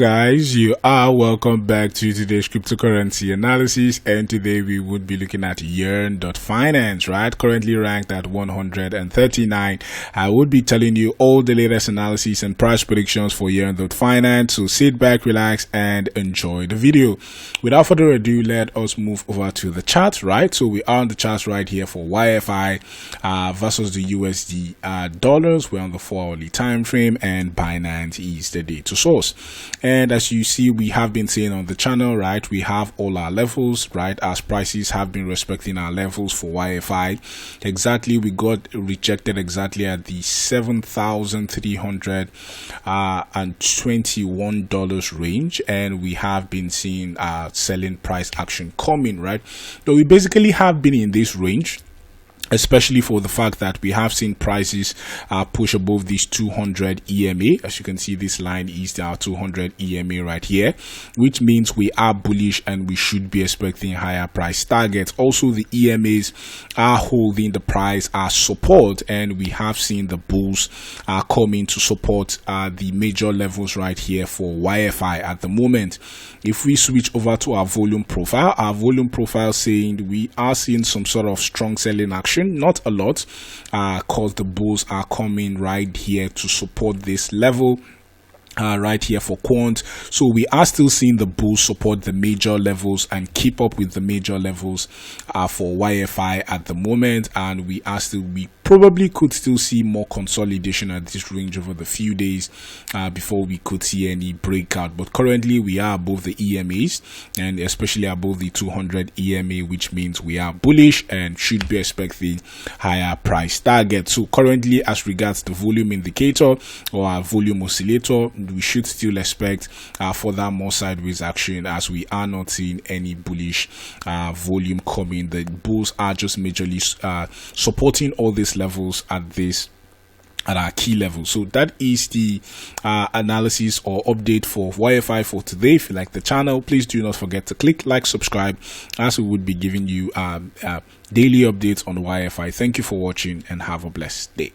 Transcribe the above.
Guys, you are welcome back to today's cryptocurrency analysis, and today we would be looking at YEARN.finance, right? Currently ranked at 139. I would be telling you all the latest analysis and price predictions for YEARN.finance, so sit back, relax, and enjoy the video. Without further ado, let us move over to the chart, right? So we are on the charts right here for YFI versus the USD dollars. We're on the 4-hourly time frame, and Binance is the data source. And as you see, we have been saying on the channel, right, we have all our levels, right, as prices have been respecting our levels for YFI. Exactly, we got rejected exactly at the $7,321 range, and we have been seeing selling price action coming, right? So we basically have been in this range, especially for the fact that we have seen prices push above this 200 EMA. As you can see, this line is our 200 EMA right here, which means we are bullish and we should be expecting higher price targets. Also, the EMAs are holding the price as support, and we have seen the bulls coming to support the major levels right here for YFI at the moment. If we switch over to our volume profile saying we are seeing some sort of strong selling action. Not a lot, cause the bulls are coming right here to support this level right here for quant. So we are still seeing the bulls support the major levels and keep up with the major levels for YFI at the moment, and we probably could still see more consolidation at this range over the few days before we could see any breakout. But currently we are above the EMAs, and especially above the 200 EMA, which means we are bullish and should be expecting higher price targets. So currently, as regards the volume indicator or our volume oscillator, we should still expect further more sideways action, as we are not seeing any bullish volume coming. The bulls are just majorly supporting all these levels at our key level. So that is the analysis or update for YFI for today. If you like the channel, please do not forget to click like, subscribe, as we would be giving you daily updates on YFI. Thank you for watching and have a blessed day.